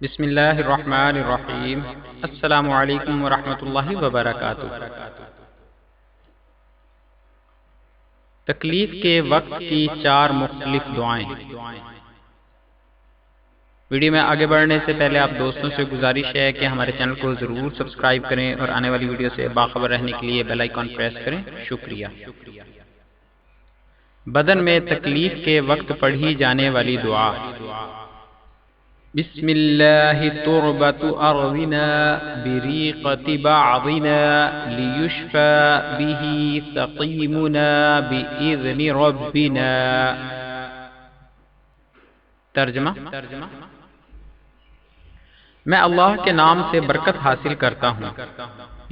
بسم اللہ الرحمن الرحیم۔ السلام علیکم ورحمۃ اللہ وبرکاتہ۔ تکلیف کے وقت کی 4 مختلف دعائیں۔ ویڈیو میں آگے بڑھنے سے پہلے آپ دوستوں سے گزارش ہے کہ ہمارے چینل کو ضرور سبسکرائب کریں اور آنے والی ویڈیو سے باخبر رہنے کے لیے بیل آئیکن پریس کریں۔ شکریہ۔ بدن میں تکلیف کے وقت پڑھی جانے والی دعا۔ بسم اللہ تربت ارضنا بریقت بعضنا لیشفى به سقیمنا بإذن ربنا۔ ترجمہ: میں اللہ کے نام سے برکت حاصل کرتا ہوں۔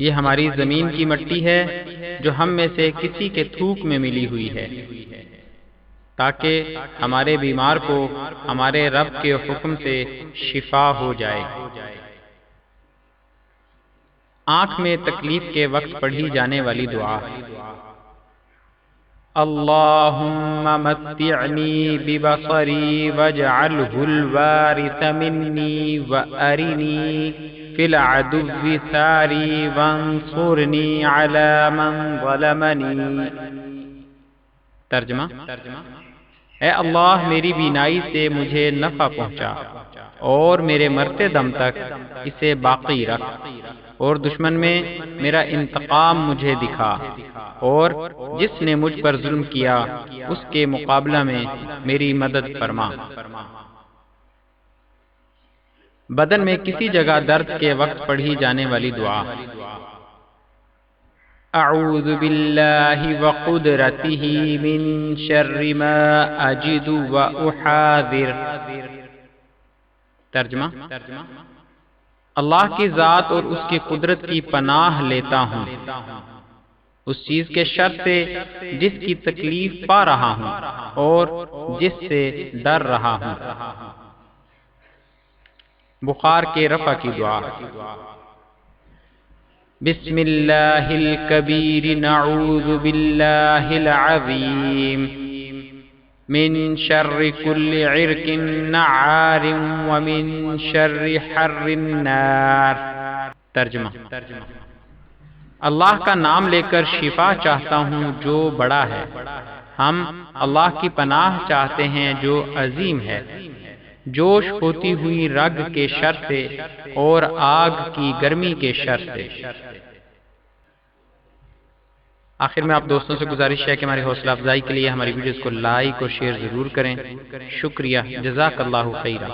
یہ ہماری زمین کی مٹی ہے جو ہم میں سے کسی کے تھوک میں ملی ہوئی ہے، تاکہ ہمارے بیمار کو ہمارے رب کے حکم سے شفا ہو جائے۔ آنکھ میں تکلیف کے وقت پڑھی جانے والی دعا۔ اللہم متعنی ببصری واجعلہ الوارث منی وارنی فی العدو ثاری وانصرنی علی من ظلمنی۔ ترجمہ: اے اللہ میری بینائی سے مجھے نفع پہنچا اور میرے مرتے دم تک اسے باقی رکھ، اور دشمن میں میرا انتقام مجھے دکھا، اور جس نے مجھ پر ظلم کیا اس کے مقابلہ میں میری مدد فرما۔ بدن میں کسی جگہ درد کے وقت پڑھی جانے والی دعا۔ اعوذ باللہ وقدرتہ من شر ما اجد واحاذر۔ ترجمہ: اللہ کی ذات اور اس کی قدرت کی پناہ لیتا ہوں اس چیز کے شر سے جس کی تکلیف پا رہا ہوں اور جس سے ڈر رہا ہوں۔ بخار کے رفع کی دعا۔ بسم اللہ الکبیر نعوذ باللہ العظیم من شر کل عرق نعار ومن شر حر النار۔ ترجمہ: اللہ کا نام لے کر شفا چاہتا ہوں جو بڑا ہے۔ ہم اللہ کی پناہ چاہتے ہیں جو عظیم ہے، جوش ہوتی ہوئی رگ کے شر سے اور آگ کی گرمی کے شر سے۔ آخر میں آپ دوستوں سے گزارش ہے کہ ہماری حوصلہ افزائی کے لیے ہماری ویڈیوز کو لائک اور شیئر ضرور کریں۔ شکریہ، جزاک اللہ خیرا۔